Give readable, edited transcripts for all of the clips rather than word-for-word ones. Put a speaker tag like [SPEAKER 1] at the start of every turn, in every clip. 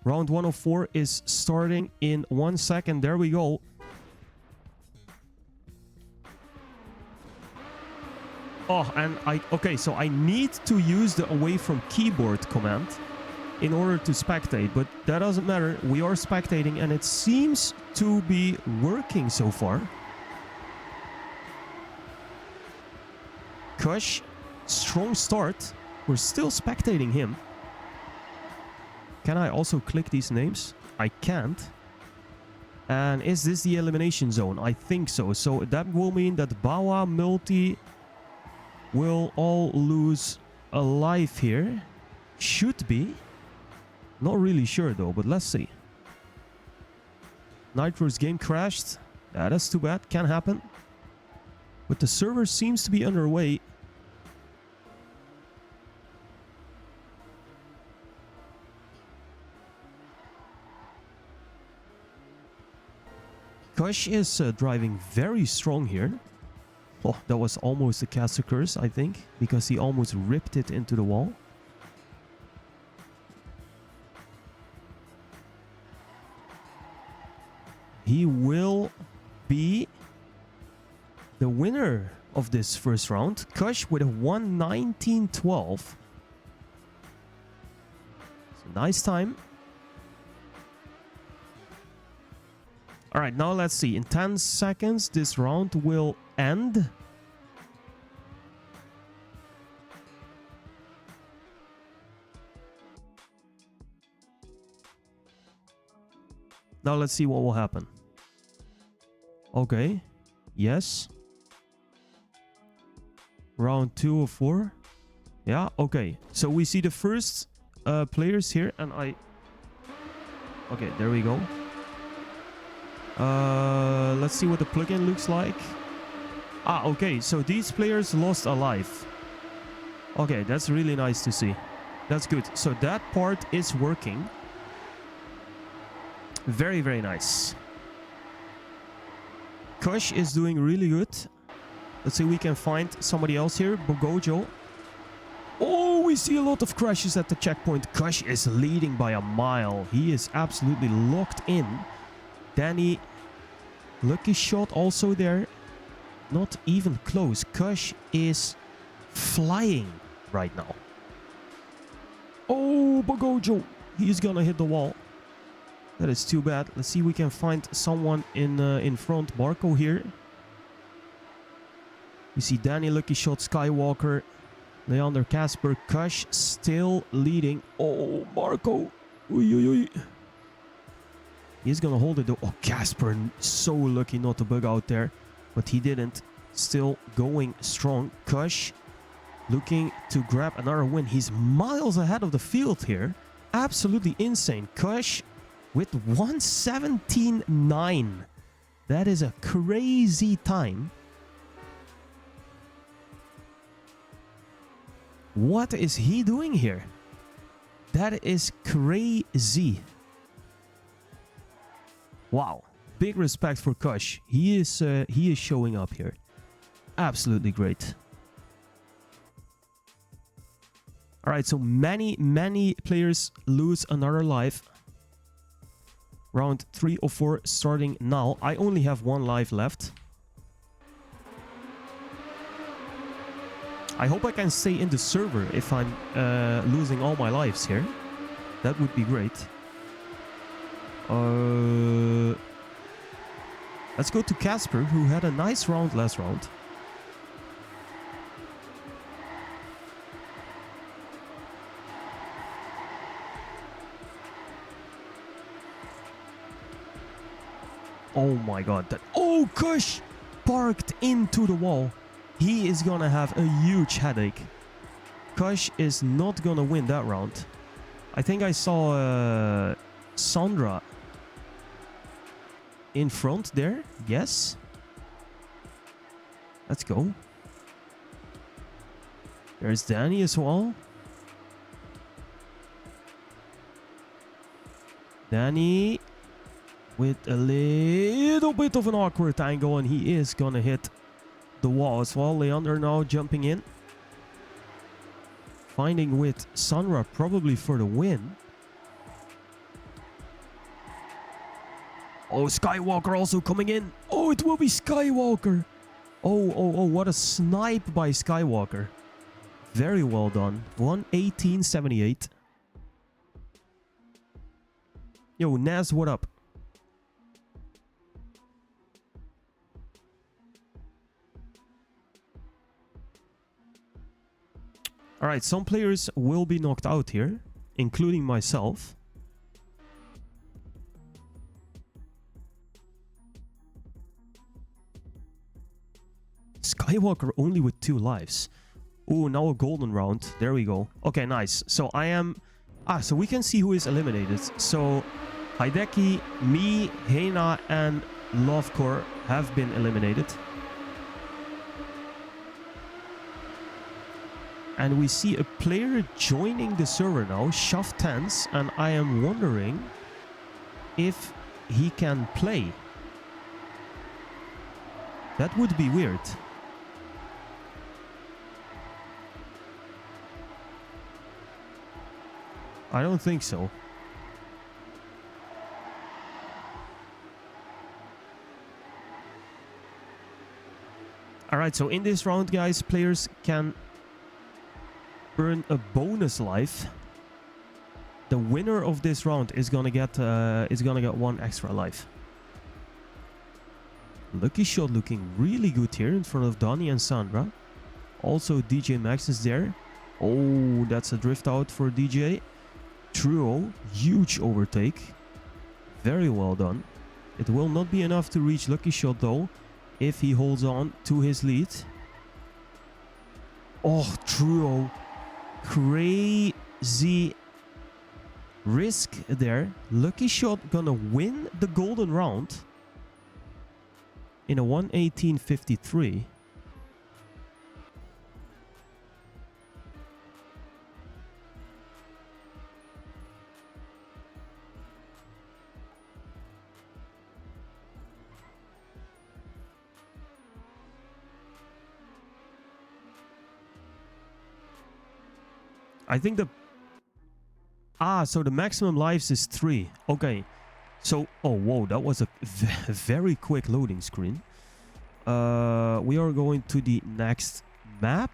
[SPEAKER 1] Round 104 is starting in 1 second. There we go. Oh, and okay, so I need to use the away from keyboard command in order to spectate, but that doesn't matter. We are spectating and it seems to be working so far. Kush, strong start. We're still spectating him. Can I also click these names? I can't. And is this the elimination zone? I think so. So that will mean that Bawa, Multi will all lose a life here. Should be. Not really sure though, but let's see. Nitro's game crashed. Yeah, that's too bad. Can happen. But the server seems to be underway. Kush is driving very strong here. Oh, that was almost a caster curse, I think, because he almost ripped it into the wall. He will be the winner of this first round. Kush with a 1:19.12. It's a nice time. All right, now let's see. In 10 seconds, this round will end. Now let's see what will happen. Okay. Yes. Round 2 of 4. Yeah, okay. So we see the first players here and I... Okay, there we go. Let's see what the plugin looks like. Ah, okay. So these players lost a life. Okay, that's really nice to see. That's good. So that part is working. Very, very nice. Kush is doing really good. Let's see if we can find somebody else here. Bogojo. Oh, we see a lot of crashes at the checkpoint. Kush is leading by a mile. He is absolutely locked in. Danny, lucky shot also there. Not even close. Kush is flying right now. Oh, Bogojo. He's gonna hit the wall. That is too bad. Let's see if we can find someone in front. Marco here. You see Danny, lucky shot, Skywalker, Leander, Casper, Kush still leading. Oh, Marco. Oy, oy, oy. He's gonna hold it though. Oh, Casper, so lucky not to bug out there, but he didn't. Still going strong. Kush looking to grab another win. He's miles ahead of the field here. Absolutely insane. Kush with 1:17.9. That is a crazy time. What is he doing here? That is crazy. Wow. Big respect for Kush. He is showing up here. Absolutely great. All right, so many players lose another life. Round 3 or 4 starting now. I only have 1 life left. I hope I can stay in the server if I'm losing all my lives here. That would be great. Let's go to Casper, who had a nice round last round. Oh my god. Oh, Kush parked into the wall. He is gonna have a huge headache. Kush is not gonna win that round. I think I saw Sandra in front there. Yes. Let's go. There's Danny as well. Danny with a little bit of an awkward angle, and he is gonna hit the wall as well. Leander now jumping in. Finding with Sandra probably for the win. Oh, Skywalker also coming in. Oh, it will be Skywalker. Oh, what a snipe by Skywalker. Very well done. 1:18.78. Yo, Naz, what up? Alright, some players will be knocked out here, including myself. Skywalker only with 2 lives. Ooh, now a golden round. There we go. Okay, nice. So I am... so we can see who is eliminated. So Hideki, me, Hena and Lovecore have been eliminated. And we see a player joining the server now, Shaft Tense, and I am wondering if he can play. That would be weird. I don't think so. Alright, so in this round, guys, players can earn a bonus life. The winner of this round is gonna get 1 extra life. Lucky Shot looking really good here in front of Donnie and Sandra. Also DJ Max is there. Oh, that's a drift out for DJ. Truo, huge overtake. Very well done. It will not be enough to reach Lucky Shot though, if he holds on to his lead. Oh, Truo. Crazy risk there. Lucky Shot gonna win the golden round in a 1:18.53. I think the... so the maximum lives is 3. Okay. So, oh, whoa, that was a very quick loading screen. We are going to the next map.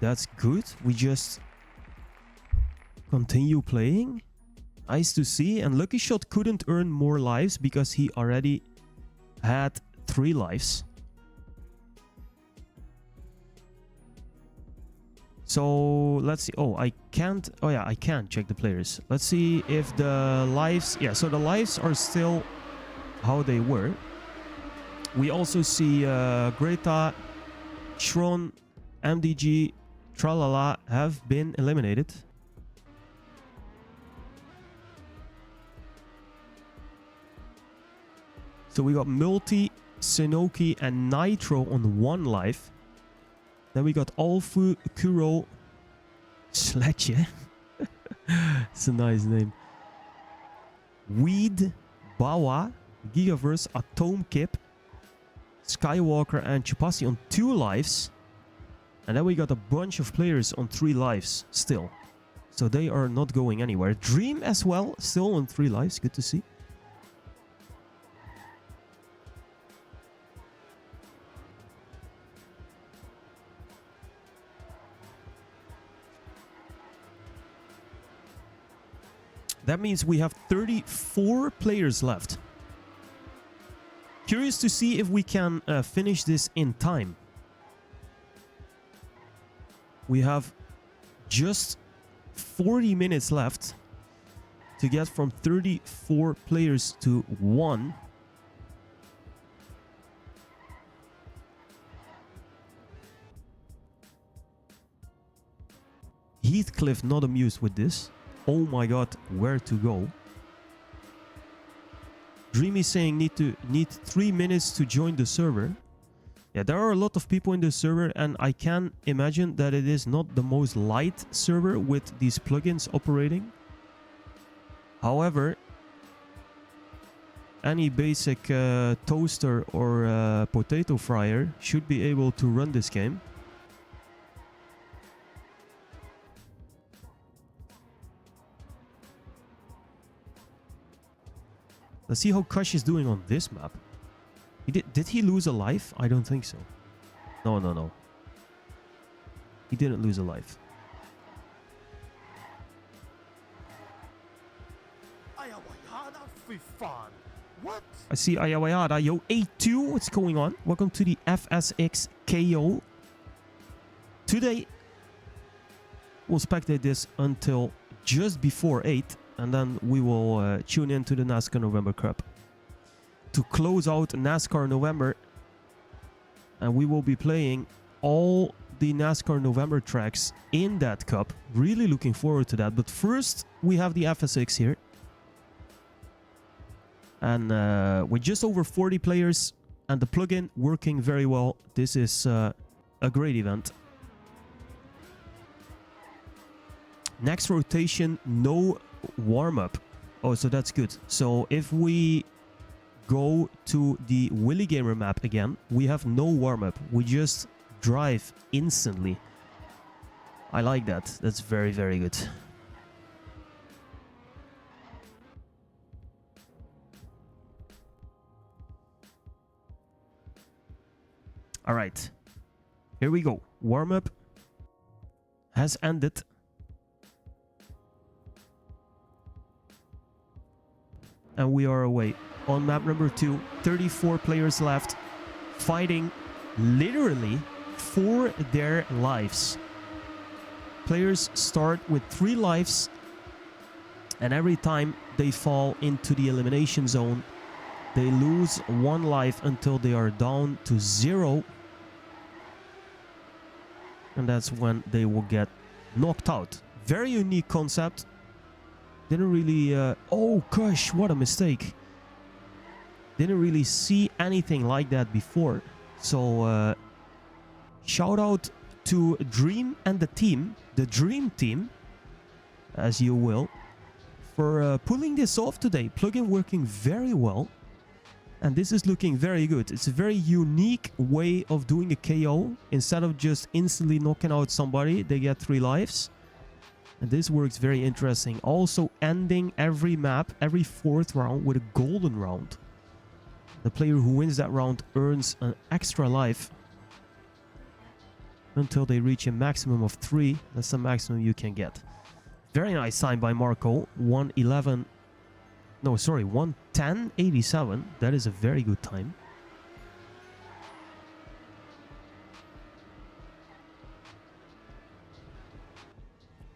[SPEAKER 1] That's good. We just continue playing. Nice to see. And Lucky Shot couldn't earn more lives because he already had 3 lives. So let's see. Oh, I can't. Oh yeah, I can check the players. Let's see if the lives. Yeah, so the lives are still how they were. We also see Greta, Shron, MDG, Tralala have been eliminated. So we got Multi, Sinoki, and Nitro on 1 life. Then we got Alfu, Kuro, Sletje. It's a nice name. Weed, Bawa, Gigaverse, Atom Kip, Skywalker, and Chupasi on 2 lives. And then we got a bunch of players on 3 lives still. So they are not going anywhere. Dream as well, still on 3 lives. Good to see. That means we have 34 players left. Curious to see if we can finish this in time. We have just 40 minutes left to get from 34 players to 1. Heathcliff not amused with this. Oh my god, where to go? Dreamy saying need 3 minutes to join the server. Yeah, there are a lot of people in the server, and I can imagine that it is not the most light server with these plugins operating. However, any basic toaster or potato fryer should be able to run this game. Let's see how Kush is doing on this map. Did he lose a life? I don't think so. No, no, no. He didn't lose a life.
[SPEAKER 2] What?
[SPEAKER 1] I see Ayawayada. Yo, A2, what's going on? Welcome to the FSX KO. Today, we'll spectate this until just before 8. And then we will tune into the NASCAR November Cup. To close out NASCAR November. And we will be playing all the NASCAR November tracks in that cup. Really looking forward to that. But first, we have the FSX here. And with just over 40 players and the plugin working very well, this is a great event. Next rotation, no warm-up. Oh, so that's good. So if we go to the Willy Gamer map again, we have no warm-up. We just drive instantly. I like that. That's very, very good. All right, here we go. Warm-up has ended. And we are away. On map number 2, 34 players left, fighting literally for their lives. Players start with 3 lives, and every time they fall into the elimination zone, they lose 1 life until they are down to 0. And that's when they will get knocked out. Very unique concept. Didn't really... oh, gosh, what a mistake. Didn't really see anything like that before. So, shout out to Dream and the team. The Dream team, as you will, for pulling this off today. Plugin working very well. And this is looking very good. It's a very unique way of doing a KO. Instead of just instantly knocking out somebody, they get 3 lives. And this works very interesting. Also ending every map, every 4th round with a golden round. The player who wins that round earns an extra life until they reach a maximum of 3. That's the maximum you can get. Very nice time by Marco. 1:11. No, sorry, 1:10.87. That is a very good time.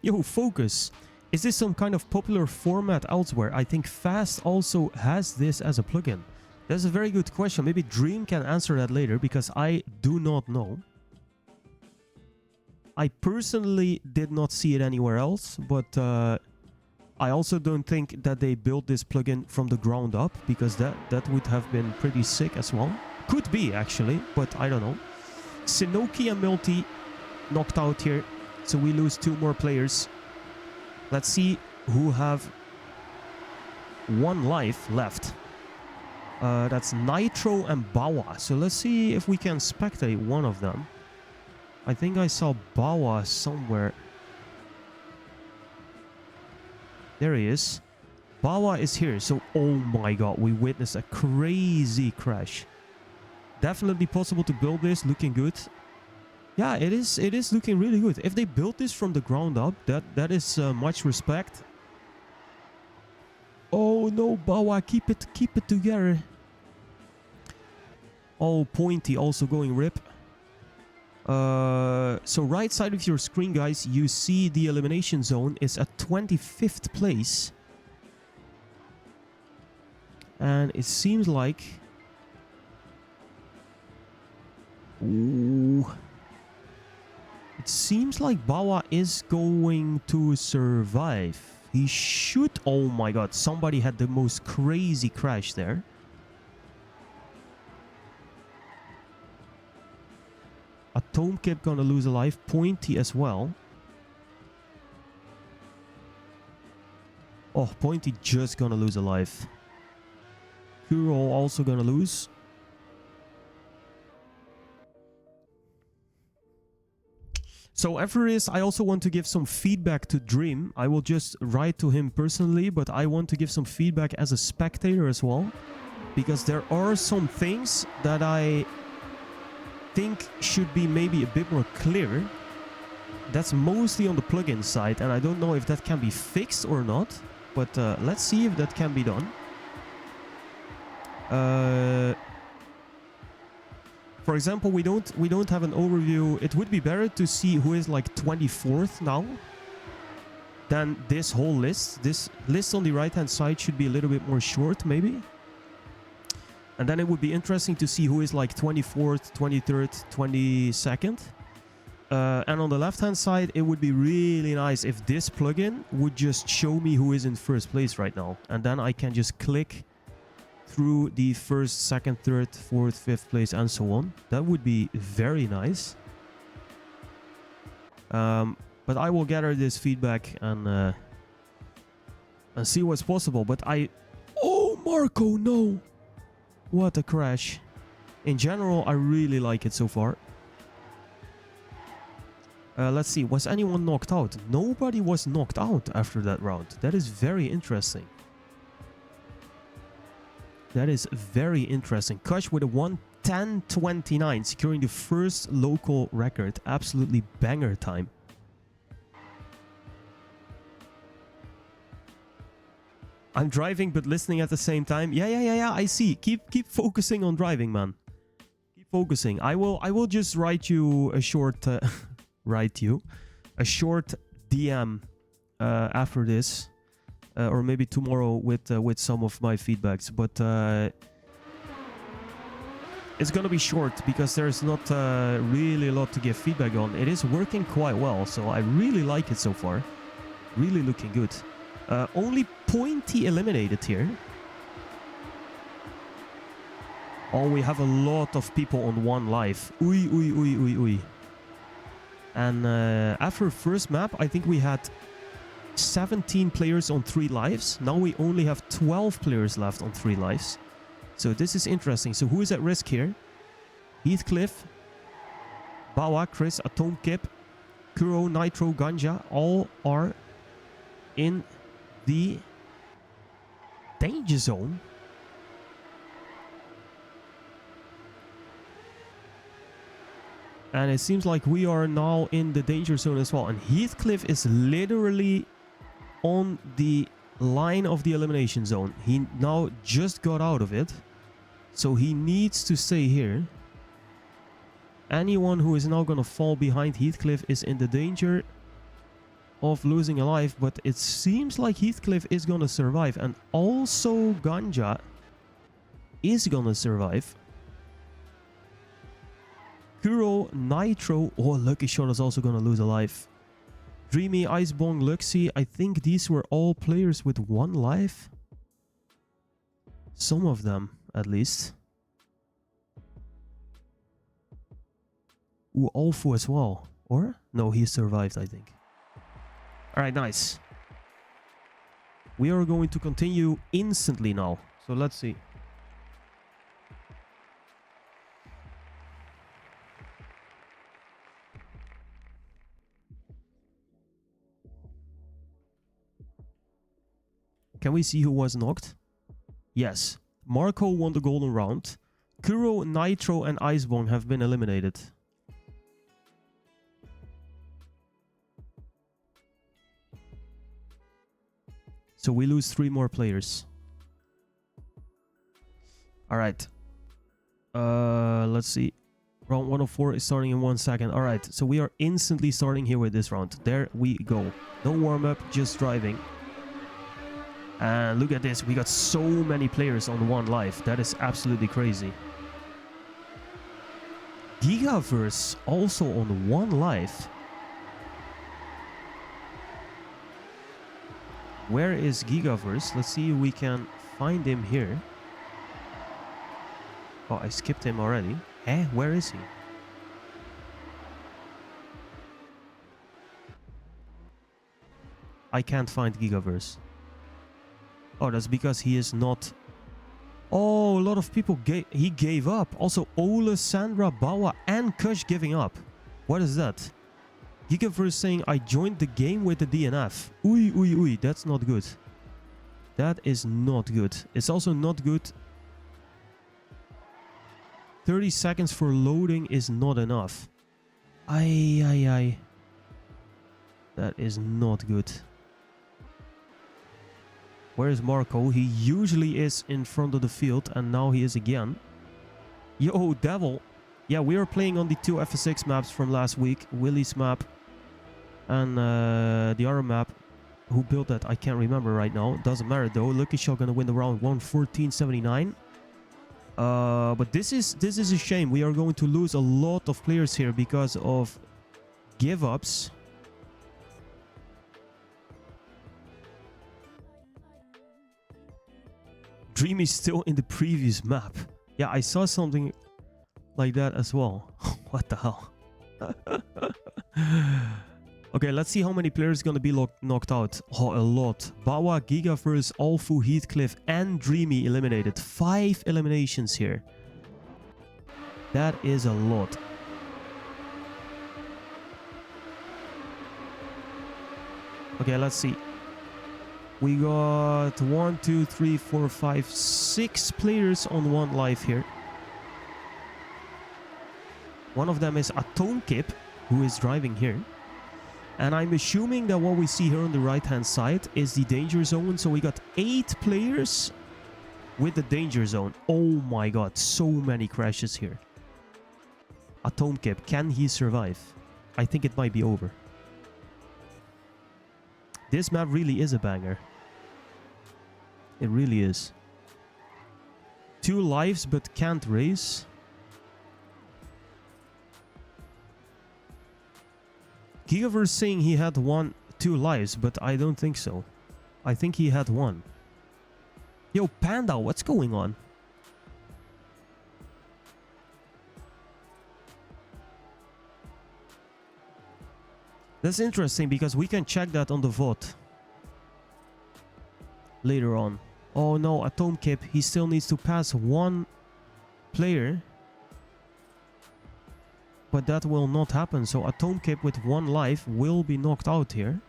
[SPEAKER 1] Yo, Focus. Is this some kind of popular format elsewhere? I think Fast also has this as a plugin. That's a very good question. Maybe Dream can answer that later, because I do not know. I personally did not see it anywhere else, but I also don't think that they built this plugin from the ground up, because that would have been pretty sick as well. Could be, actually, but I don't know. Sinoki and Multi knocked out here, so we lose 2 more players. Let's see who have 1 life left. That's Nitro and Bawa. So let's see if we can spectate one of them. I think I saw Bawa somewhere. There he is. Bawa is here. So, oh my god, we witnessed a crazy crash. Definitely possible to build this. Looking good. Yeah, it is looking really good. If they built this from the ground up, that is much respect. Oh no, Bawa, keep it together. Oh, Pointy also going rip. So right side of your screen, guys, you see the elimination zone is at 25th place. And it seems like... Ooh. It seems like Bawa is going to survive. He should... Oh my god, somebody had the most crazy crash there. Atome Kip gonna lose a life. Pointy as well. Oh, Pointy just gonna lose a life. Kuro also gonna lose. So after this, I also want to give some feedback to Dream. I will just write to him personally, but I want to give some feedback as a spectator as well. Because there are some things that I think should be maybe a bit more clear. That's mostly on the plugin side, and I don't know if that can be fixed or not. But let's see if that can be done. For example, we don't have an overview. It would be better to see who is like 24th now than this whole list. This list on the right-hand side should be a little bit more short, maybe. And then it would be interesting to see who is like 24th, 23rd, 22nd. And on the left-hand side, it would be really nice if this plugin would just show me who is in first place right now. And then I can just click through the first, second, third, fourth, fifth place, and so on. That would be very nice. But I will gather this feedback and see what's possible. But oh, Marco, no! What a crash. In general, I really like it so far. Let's see, was anyone knocked out? Nobody was knocked out after that round. That is very interesting. That is very interesting. Kush with a 1:10.29, securing the first local record. Absolutely banger time. I'm driving but listening at the same time. Yeah, I see. Keep focusing on driving, man. Keep focusing. I will just write you a short a short DM after this. Or maybe tomorrow with some of my feedbacks, but it's gonna be short because there's not really a lot to give feedback on. It is working quite well, so I really like it so far. Really looking good. Only Pointy eliminated here. Oh, we have a lot of people on one life. Ui. And after first map, I think we had 17 players on 3 lives. Now we only have 12 players left on 3 lives. So this is interesting. So who is at risk here? Heathcliff, Bawa, Chris, Atom Kip, Kuro, Nitro, Ganja, all are in the danger zone. And it seems like we are now in the danger zone as well. And Heathcliff is literally on the line of the elimination zone. He now just got out of it, so he needs to stay here. Anyone who is now gonna fall behind Heathcliff is in the danger of losing a life, but it seems like Heathcliff is gonna survive, and also Ganja is gonna survive. Kuro, Nitro, oh, Lucky Shot is also gonna lose a life. Dreamy, Icebong, Luxy, I think these were all players with 1 life. Some of them, at least. Ooh, Alfu as well. Or? No, he survived, I think. Alright, nice. We are going to continue instantly now. So let's see. Can we see who was knocked? Yes. Marco won the golden round. Kuro, Nitro and Icebong have been eliminated. So we lose 3 more players. Alright. Let's see. Round 104 is starting in 1 second. Alright, so we are instantly starting here with this round. There we go. No warm-up, just driving. And look at this, we got so many players on 1 life. That is absolutely crazy. Gigaverse also on 1 life. Where is Gigaverse? Let's see if we can find him here. Oh, I skipped him already. Eh, where is he? I can't find Gigaverse. Oh, that's because he is not... Oh, a lot of people he gave up. Also, Ole, Sandra, Bawa and Kush giving up. What is that? Gigaverse saying, I joined the game with the DNF. Oei, oei, oei. That's not good. That is not good. It's also not good. 30 seconds for loading is not enough. Ay, ay, ay. That is not good. Where is Marco? He usually is in front of the field, and now he is again. Yo, Devil. Yeah, we are playing on the two FSX maps from last week. Willie's map and the other map. Who built that? I can't remember right now. Doesn't matter though. Lucky Shot gonna win the round 1:14.79. But this is a shame. We are going to lose a lot of players here because of give-ups. Dreamy's still in the previous map. Yeah, I saw something like that as well. What the hell? Okay, let's see how many players gonna be knocked out. Oh, a lot. Bawa, Gigaverse, Alfu, Heathcliff, and Dreamy eliminated. 5 eliminations here. That is a lot. Okay, let's see. We got 1, 2, 3, 4, 5, 6 players on one live here. One of them is Atomkip, who is driving here. And I'm assuming that what we see here on the right-hand side is the danger zone. So we got 8 players with the danger zone. Oh my god, so many crashes here. Atomkip, can he survive? I think it might be over. This map really is a banger. It really is. 2 lives but can't race. Gigaverse saying he had 2 lives, but I don't think so. I think he had 1. Yo, Panda, what's going on? That's interesting because we can check that on the VOD later on. Oh no, Atomkip, he still needs to pass 1 player. But that will not happen, so Atomkip with 1 life will be knocked out here.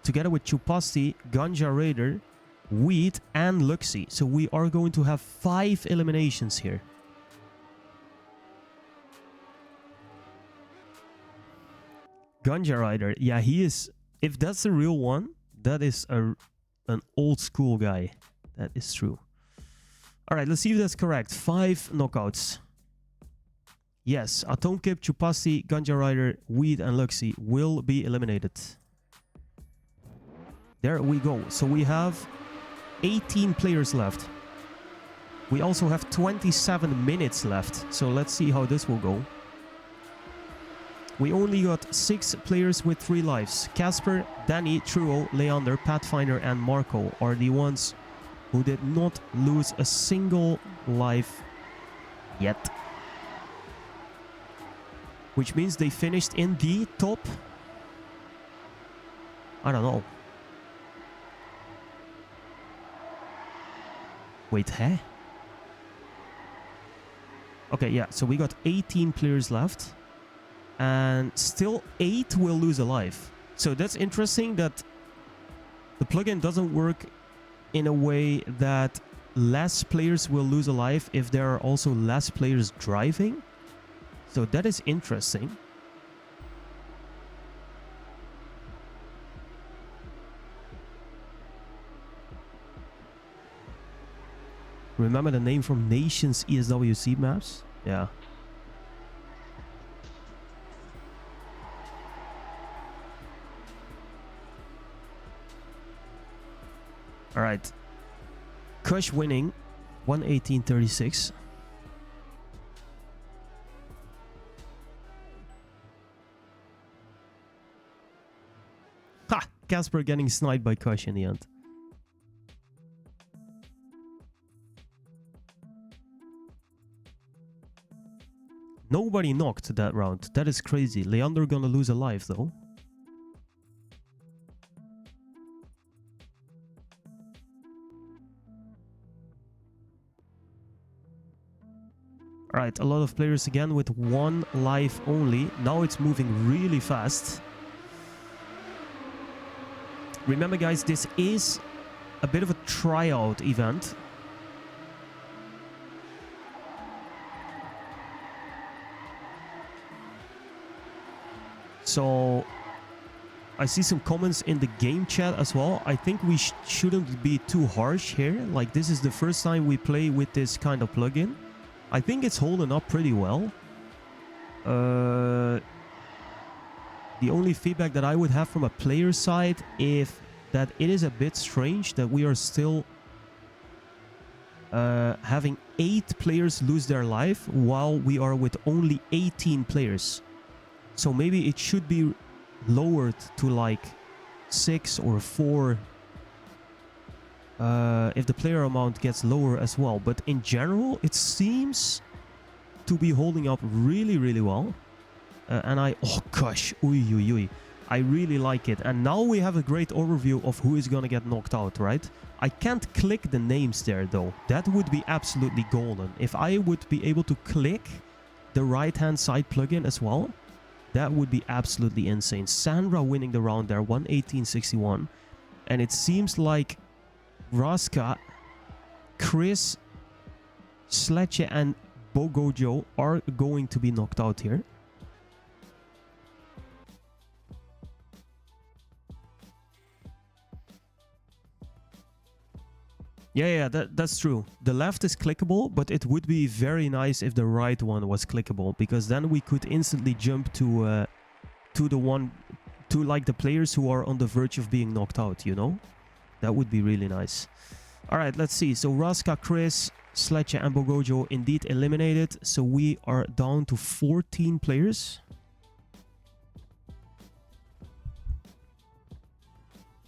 [SPEAKER 1] Together with Chupasti, Ganja Raider, Weed and Luxie. So we are going to have 5 eliminations here. Ganja Rider, yeah, he is... If that's the real one, that is an old school guy. That is true. Alright, let's see if that's correct. 5 knockouts. Yes, Atomkip, Chupasti, Ganja Rider, Weed and Luxie will be eliminated. There we go. So we have 18 players left. We also have 27 minutes left. So let's see how this will go. We only got 6 players with 3 lives. Casper, Danny, Truo, Leander, Pathfinder and Marco are the ones who did not lose a single life yet. Which means they finished in the top... I don't know. Wait, huh? Okay, yeah, so we got 18 players left. And still 8 will lose a life. So that's interesting that the plugin doesn't work in a way that less players will lose a life if there are also less players driving. So that is interesting. Remember the name from Nations ESWC maps? Yeah. Alright. Kush winning 118.36. Ha! Casper getting sniped by Kush in the end. Nobody knocked that round. That is crazy. Leander gonna lose a life though. Alright, a lot of players again with 1 life only. Now it's moving really fast. Remember guys, this is a bit of a tryout event. So I see some comments in the game chat as well. I think we shouldn't be too harsh here. Like, this is the first time we play with this kind of plugin. I think it's holding up pretty well. The only feedback that I would have from a player side is that it is a bit strange that we are still having 8 players lose their life while we are with only 18 players. So maybe it should be lowered to like 6 or 4 if the player amount gets lower as well. But in general, it seems to be holding up really, really well. And oh gosh, I really like it. And now we have a great overview of who is gonna get knocked out, right? I can't click the names there though. That would be absolutely golden. If I would be able to click the right hand side plugin as well, that would be absolutely insane. Sandra winning the round there, 118.61. And it seems like Raska, Chris, Sledge and Bogojo are going to be knocked out here. Yeah, that's true. The left is clickable, but it would be very nice if the right one was clickable, because then we could instantly jump to like the players who are on the verge of being knocked out, you know? That would be really nice. All right, let's see. So Raska, Chris, Sledge and Bogojo indeed eliminated. So we are down to 14 players.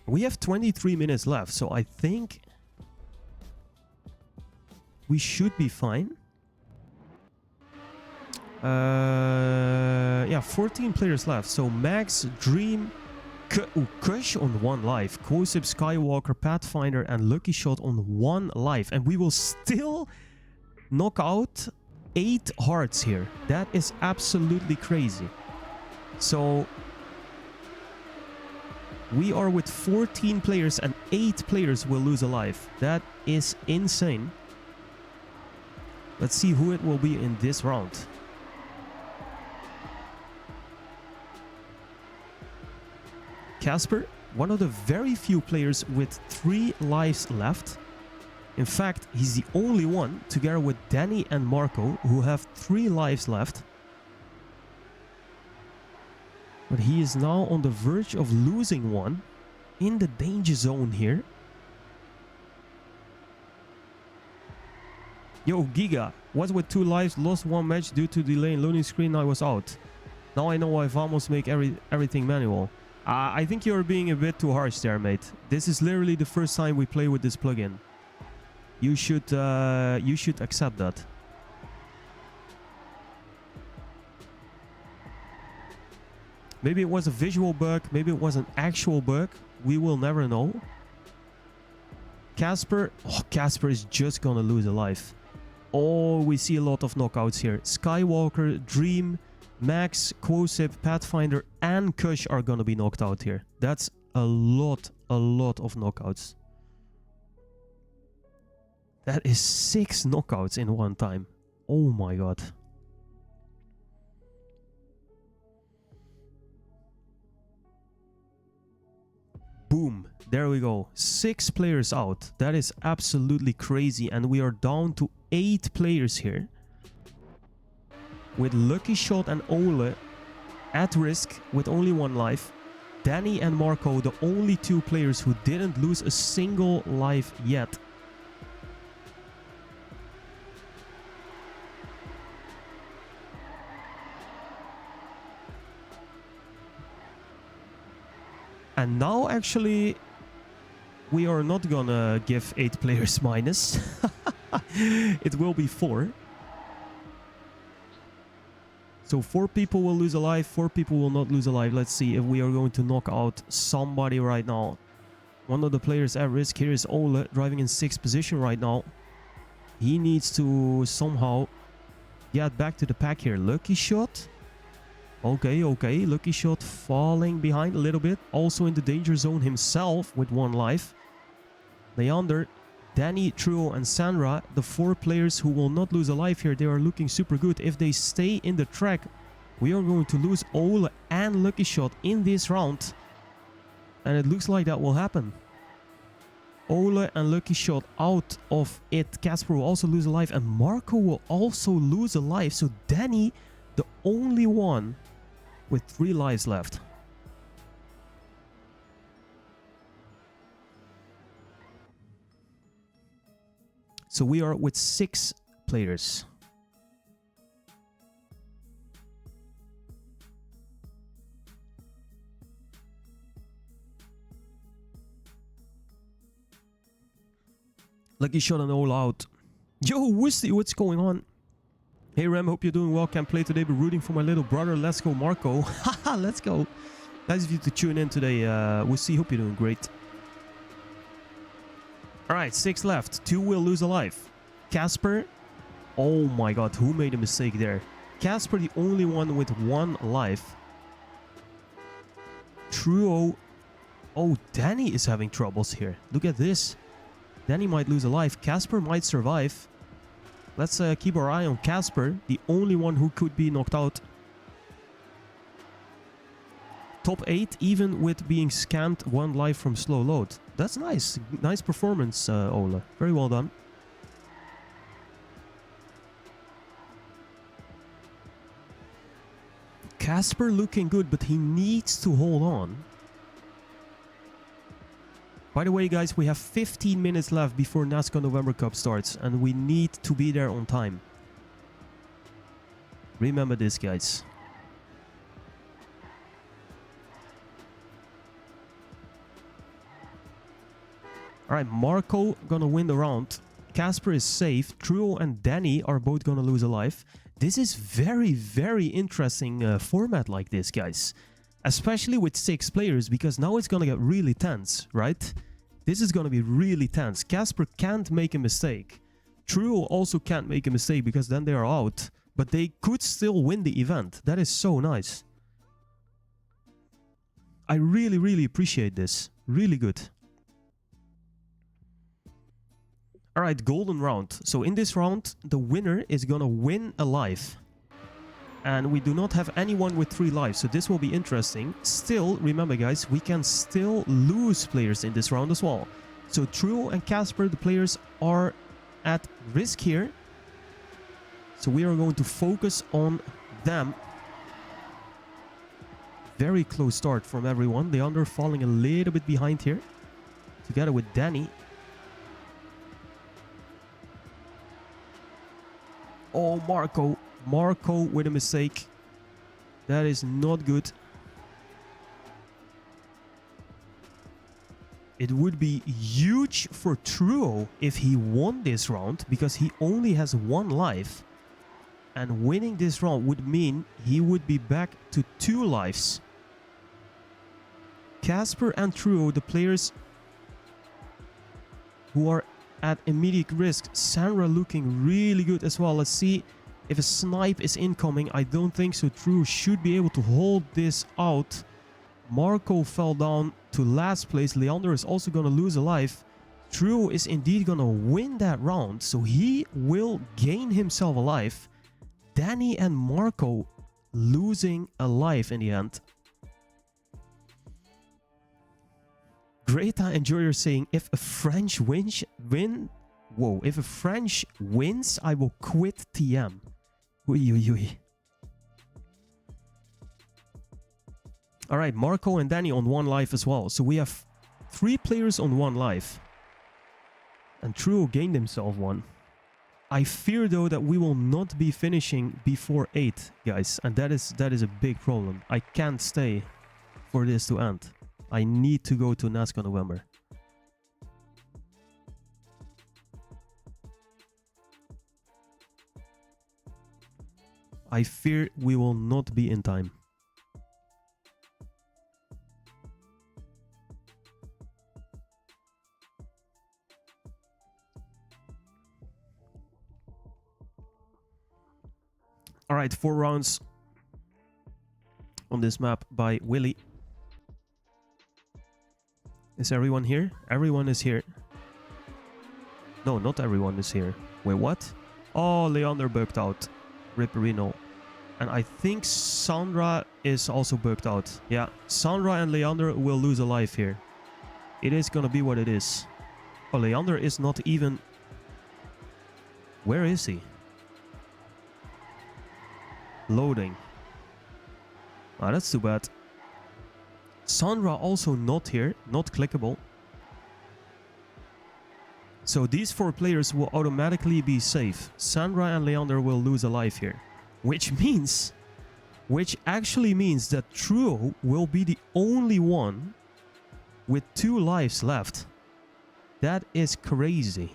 [SPEAKER 1] We have 23 minutes left, so I think we should be fine. Yeah, 14 players left. So Max, Dream, Kush on 1 life, Kosip, Skywalker, Pathfinder and Lucky Shot on 1 life. And we will still knock out 8 hearts here. That is absolutely crazy. So we are with 14 players and 8 players will lose a life. That is insane. Let's see who it will be in this round. Casper, one of the very few players with 3 lives left. In fact, he's the only one, together with Danny and Marco, who have 3 lives left. But he is now on the verge of losing one in the danger zone here. Yo, Giga, was with 2 lives, lost 1 match due to delay in loading screen, I was out. Now I know why Vamos make everything manual. I think you're being a bit too harsh there, mate. This is literally the first time we play with this plugin. You should accept that. Maybe it was a visual bug, maybe it was an actual bug. We will never know. Casper, oh, Casper is just gonna lose a life. Oh, we see a lot of knockouts here. Skywalker, Dream, Max, Quosip, Pathfinder and Kush are gonna be knocked out here. That's a lot of knockouts. That is 6 knockouts in one time. Oh my god. Boom. There we go. 6 players out. That is absolutely crazy. And we are down to 8 players here. With Lucky Shot and Ole at risk with only 1 life. Danny and Marco, the only 2 players who didn't lose a single life yet. And now actually we are not gonna give 8 players minus. It will be 4. So 4 people will lose a life, 4 people will not lose a life. Let's see if we are going to knock out somebody right now. One of the players at risk here is Ole, driving in 6th position right now. He needs to somehow get back to the pack here. Lucky Shot. Okay, okay. Lucky Shot falling behind a little bit. Also in the danger zone himself with 1 life. Leander, Danny, Truo, and Sandra, the 4 players who will not lose a life here. They are looking super good. If they stay in the track, we are going to lose Ole and Lucky Shot in this round. And it looks like that will happen. Ole and Lucky Shot out of it. Casper will also lose a life. And Marco will also lose a life. So Danny, the only one with 3 lives left. So we are with 6 players. Lucky Shot and all out. Yo, Woosty, what's going on? Hey Rem, hope you're doing well. Can't play today, but rooting for my little brother. Let's go, Marco. Haha, let's go. Nice of you to tune in today. Woosty, hope you're doing great. Alright, 6 left. 2 will lose a life. Casper. Oh my god, who made a mistake there? Casper, the only one with 1 life. Truo. Oh, Danny is having troubles here. Look at this. Danny might lose a life. Casper might survive. Let's keep our eye on Casper, the only one who could be knocked out. Top 8, even with being scanned 1 life from slow load. That's nice. Nice performance, Ola. Very well done. Casper looking good, but he needs to hold on. By the way, guys, we have 15 minutes left before NASCAR November Cup starts, and we need to be there on time. Remember this, guys. Alright, Marco gonna win the round. Casper is safe. Truo and Danny are both gonna lose a life. This is very, very interesting format like this, guys. Especially with 6 players, because now it's gonna get really tense, right? This is gonna be really tense. Casper can't make a mistake. Truo also can't make a mistake, because then they are out. But they could still win the event. That is so nice. I really, really appreciate this. Really good. Alright, golden round. So in this round, the winner is gonna win a life. And we do not have anyone with 3 lives, so this will be interesting. Still, remember guys, we can still lose players in this round as well. So Truo and Casper, the players, are at risk here. So we are going to focus on them. Very close start from everyone. Leander falling a little bit behind here. Together with Danny. Oh, Marco. Marco with a mistake. That is not good. It would be huge for Truo if he won this round, because he only has 1 life. And winning this round would mean he would be back to 2 lives. Casper and Truo, the players who are at immediate risk. Sandra looking really good as well. Let's see if a snipe is incoming. I don't think so. Truo should be able to hold this out. Marco fell down to last place. Leander is also going to lose a life. Truo is indeed going to win that round, so he will gain himself a life. Danny and Marco losing a life in the end. Greta Enjoyer saying, if a French if a French wins, I will quit TM. Ui. Alright, Marco and Danny on 1 life as well. So we have 3 players on 1 life. And Truo gained himself 1. I fear though that we will not be finishing before 8, guys. And that is a big problem. I can't stay for this to end. I need to go to NASCAR November. I fear we will not be in time. All right, 4 rounds on this map by Willy. Is everyone here? Everyone is here. No, not everyone is here. Wait, what? Oh, Leander bugged out. Ripperino. And I think Sandra is also bugged out. Yeah, Sandra and Leander will lose a life here. It is gonna be what it is. Oh, Leander is not even... Where is he? Loading. Ah, that's too bad. Sandra also not here, not clickable. So these 4 players will automatically be safe. Sandra and Leander will lose a life here. Which actually means that Truo will be the only one with 2 lives left. That is crazy.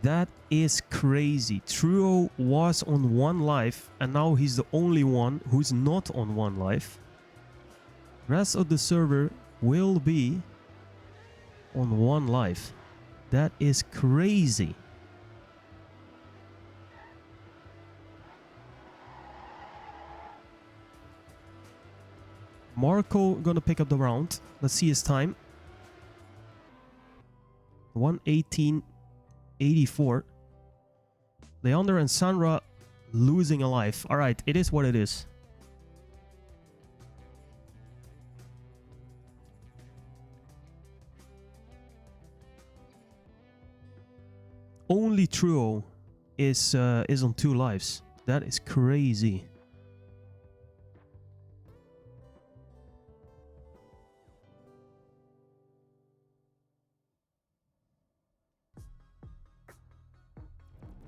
[SPEAKER 1] That is crazy. Truo was on 1 life and now he's the only one who's not on 1 life. Rest of the server will be on 1 life. That is crazy. Marco gonna pick up the round. Let's see his time. 1:18.84. Leander and Sandra losing a life. Alright, it is what it is. Only Truo is on 2 lives. That is crazy.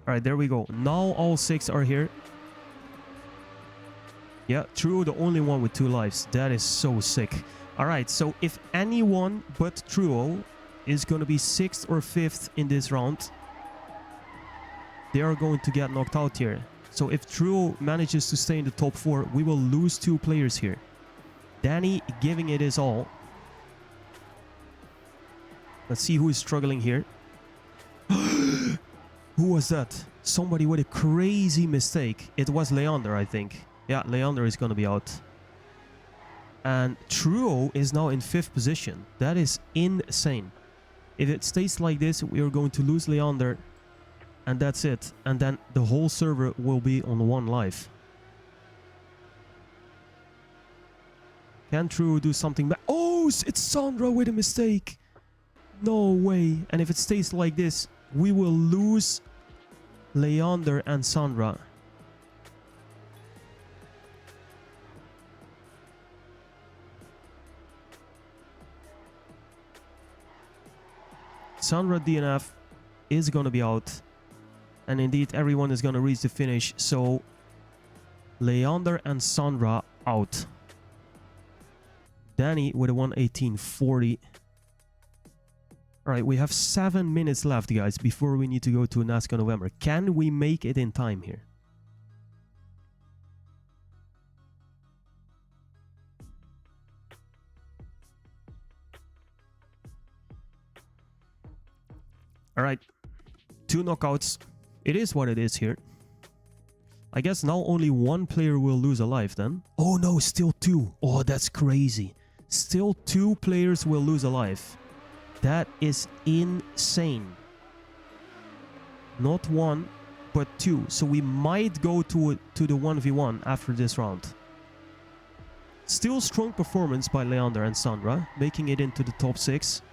[SPEAKER 1] Alright, there we go. Now all 6 are here. Yeah, Truo the only one with 2 lives. That is so sick. Alright, so if anyone but Truo is going to be 6th or 5th in this round, they are going to get knocked out here. So if Truo manages to stay in the top 4, we will lose 2 players here. Danny giving it his all. Let's see who is struggling here. Who was that? Somebody with a crazy mistake. It was Leander, I think. Yeah, Leander is going to be out. And Truo is now in 5th position. That is insane. If it stays like this, we are going to lose Leander. And that's it. And then the whole server will be on 1 life. Can Truo do something back? Oh, it's Sandra with a mistake. No way. And if it stays like this, we will lose Leander and Sandra. Sandra DNF is going to be out. And indeed, everyone is going to reach the finish. So, Leander and Sandra out. Danny with a 1:18.40. Alright, we have 7 minutes left, guys, before we need to go to Nascar November. Can we make it in time here? Alright, 2 knockouts. It is what it is here. I guess now only 1 player will lose a life then. Oh no, still 2. Oh, that's crazy. Still 2 players will lose a life. That is insane. Not 1, but 2. So we might go to the 1v1 after this round. Still strong performance by Leander and Sandra, making it into the top 6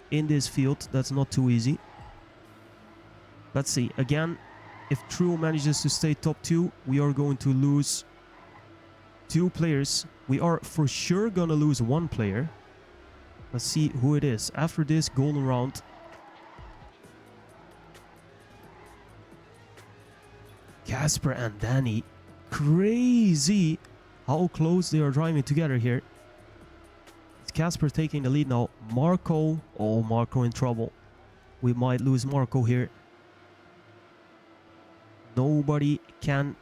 [SPEAKER 1] in this field. That's not too easy. Let's see. Again, if Truo manages to stay top 2, we are going to lose 2 players. We are for sure gonna lose 1 player. Let's see who it is. After this golden round. Casper and Danny. Crazy how close they are driving together here. It's Casper taking the lead now. Marco. Oh, Marco in trouble. We might lose Marco here. Nobody can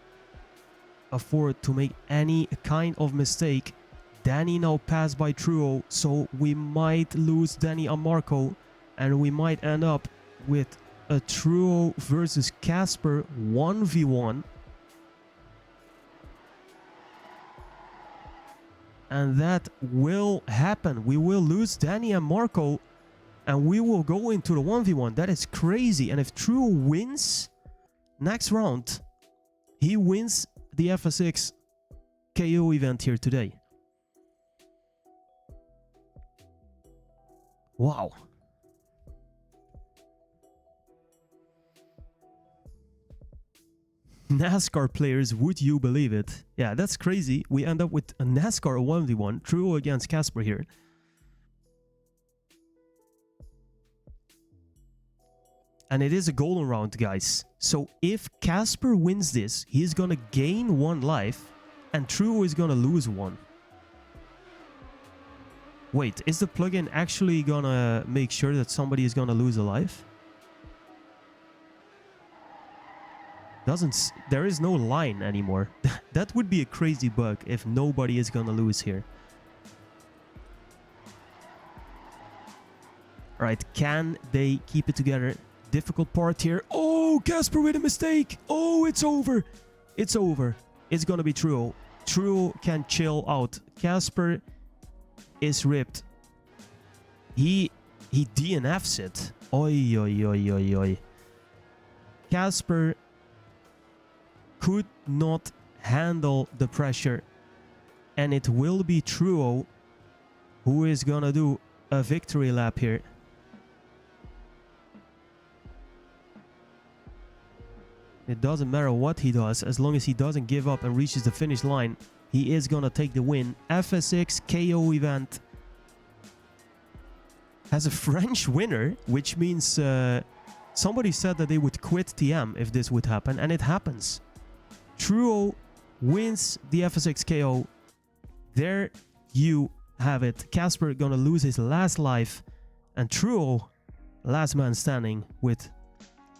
[SPEAKER 1] afford to make any kind of mistake. Danny now passed by Truo, so we might lose Danny and Marco, and we might end up with a Truo versus Casper 1v1. And that will happen. We will lose Danny and Marco, and we will go into the 1v1. That is crazy. And if Truo wins next round, he wins the FSX KO event here today. Wow. NASCAR players, would you believe it? Yeah, that's crazy. We end up with a NASCAR 1v1, Truo against Casper here. And it is a golden round, guys. So if Casper wins this, he's gonna gain 1 life, and Truo is gonna lose 1. Wait, is the plugin actually gonna make sure that somebody is gonna lose a life? There is no line anymore. That would be a crazy bug if nobody is gonna lose here. Alright, can they keep it together? Difficult part here. Oh, Casper with a mistake. Oh, it's over. It's over. It's gonna be Truo. Truo can chill out. Casper is ripped. He DNFs it. Oi, oi, oi, oi, oi. Casper could not handle the pressure, and it will be Truo who is gonna do a victory lap here. It doesn't matter what he does, as long as he doesn't give up and reaches the finish line, he is gonna take the win. FSX KO event has a French winner, which means somebody said that they would quit TM if this would happen, and it happens. Truo wins the FSX KO. There you have it. Casper gonna lose his last life, and Truo, last man standing with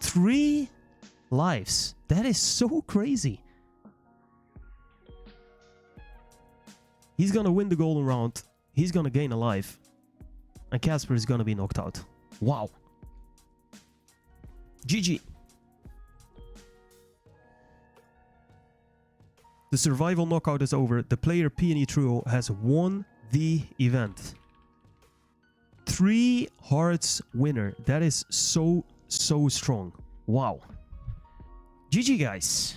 [SPEAKER 1] 3 lives. That is so crazy. He's gonna win the golden round. He's gonna gain a life, and Casper is gonna be knocked out. Wow. GG. The survival knockout is over. The player Peony Truo has won the event. 3 hearts winner. That is so strong. Wow. GG, guys.